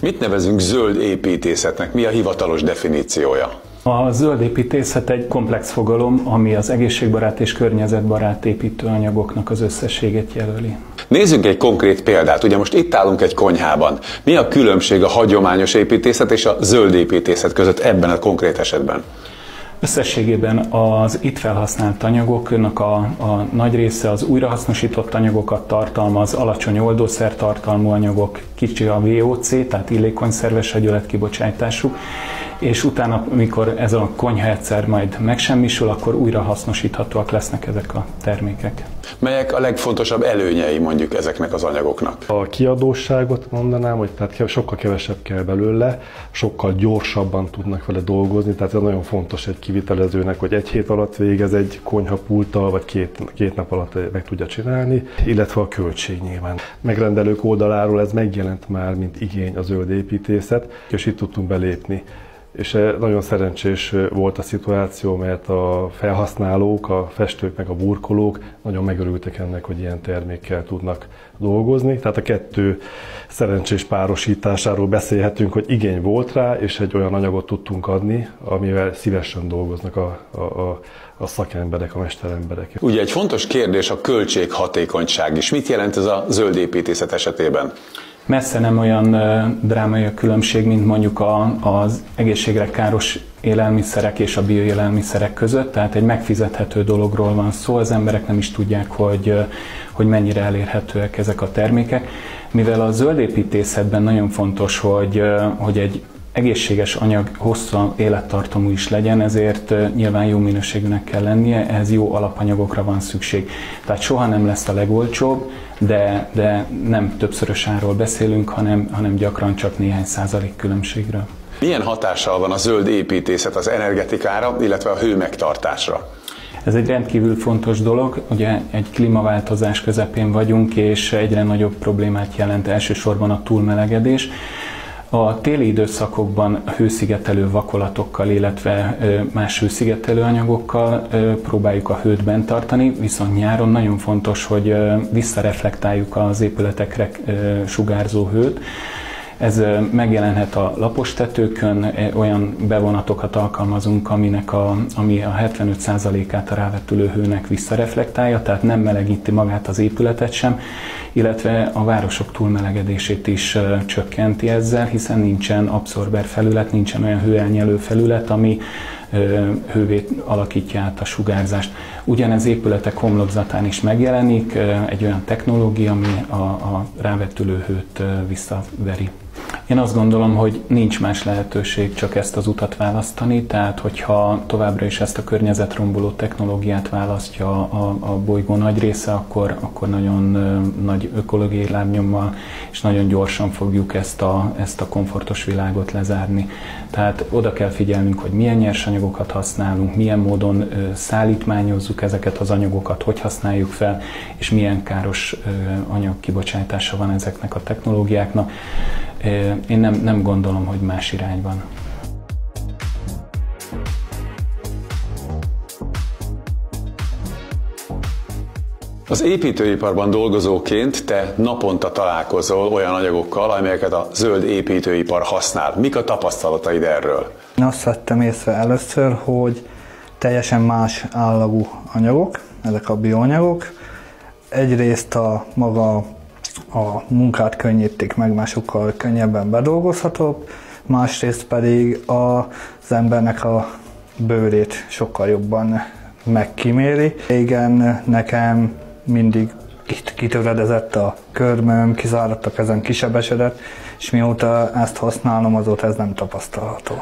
Mit nevezünk zöld építészetnek? Mi a hivatalos definíciója? A zöld építészet egy komplex fogalom, ami az egészségbarát és környezetbarát építőanyagoknak az összességét jelöli. Nézzünk egy konkrét példát. Ugye most itt állunk egy konyhában. Mi a különbség a hagyományos építészet és a zöld építészet között ebben a konkrét esetben? Összességében az itt felhasznált anyagoknak a nagy része az újrahasznosított anyagokat tartalmaz, alacsony oldószertartalmú anyagok, kicsi a VOC, tehát illékonyszerves agyület kibocsátású, és utána, amikor ez a konyha egyszer majd megsemmisül, akkor újrahasznosíthatóak lesznek ezek a termékek. Melyek a legfontosabb előnyei mondjuk ezeknek az anyagoknak? A kiadóságot mondanám, hogy tehát sokkal kevesebb kell belőle, sokkal gyorsabban tudnak vele dolgozni, tehát ez nagyon fontos egy kivitelezőnek, hogy egy hét alatt végez egy konyhapulttal, vagy két nap alatt meg tudja csinálni, illetve a költség nyilván. Megrendelők oldaláról ez megjelent már, mint igény a zöld építészet, és itt tudtunk belépni. És nagyon szerencsés volt a szituáció, mert a felhasználók, a festők meg a burkolók nagyon megörültek ennek, hogy ilyen termékkel tudnak dolgozni. Tehát a kettő szerencsés párosításáról beszélhetünk, hogy igény volt rá, és egy olyan anyagot tudtunk adni, amivel szívesen dolgoznak a szakemberek, a mesteremberek. Ugye egy fontos kérdés a költséghatékonyság is. Mit jelent ez a zöld építészet esetében? Messze nem olyan drámai a különbség, mint mondjuk az egészségre káros élelmiszerek és a bioélelmiszerek között, tehát egy megfizethető dologról van szó, az emberek nem is tudják, hogy mennyire elérhetőek ezek a termékek. Mivel a zöld építészetben nagyon fontos, hogy egy egészséges anyag hosszú élettartamú is legyen, ezért nyilván jó minőségűnek kell lennie, ehhez jó alapanyagokra van szükség. Tehát soha nem lesz a legolcsóbb, de nem többszörös árról beszélünk, hanem gyakran csak néhány százalék különbségről. Milyen hatással van a zöld építészet az energetikára, illetve a hőmegtartásra? Ez egy rendkívül fontos dolog, ugye egy klímaváltozás közepén vagyunk, és egyre nagyobb problémát jelent elsősorban a túlmelegedés. A téli időszakokban hőszigetelő vakolatokkal, illetve más hőszigetelő anyagokkal próbáljuk a hőt bent tartani, viszont nyáron nagyon fontos, hogy visszareflektáljuk az épületekre sugárzó hőt. Ez megjelenhet a lapos tetőkön, olyan bevonatokat alkalmazunk, ami a 75%-át a rávetülő hőnek visszareflektálja, tehát nem melegíti magát az épületet sem, illetve a városok túlmelegedését is csökkenti ezzel, hiszen nincsen abszorber felület, nincsen olyan hőelnyelő felület, ami hővé alakítja át a sugárzást. Ugyanez épületek homlokzatán is megjelenik egy olyan technológia, ami a rávetülő hőt visszaveri. Én azt gondolom, hogy nincs más lehetőség csak ezt az utat választani, tehát hogyha továbbra is ezt a környezetromboló technológiát választja a bolygó nagy része, akkor nagyon nagy ökológiai lábnyommal és nagyon gyorsan fogjuk ezt a komfortos világot lezárni. Tehát oda kell figyelnünk, hogy milyen nyersanyagokat használunk, milyen módon szállítmányozzuk ezeket az anyagokat, hogy használjuk fel, és milyen káros anyag kibocsátása van ezeknek a technológiáknak. Én nem gondolom, hogy más irány van. Az építőiparban dolgozóként te naponta találkozol olyan anyagokkal, amelyeket a zöld építőipar használ. Mik a tapasztalataid erről? Én azt vettem észre először, hogy teljesen más állagú anyagok, ezek a bioanyagok. Egyrészt a munkát könnyítik meg, másokkal könnyebben bedolgozhatóbb, másrészt pedig az embernek a bőrét sokkal jobban megkíméri. Régen nekem mindig kitöredezett a körmöm, kizáradt a kezem, kisebesedett, és mióta ezt használom, azóta ez nem tapasztalható.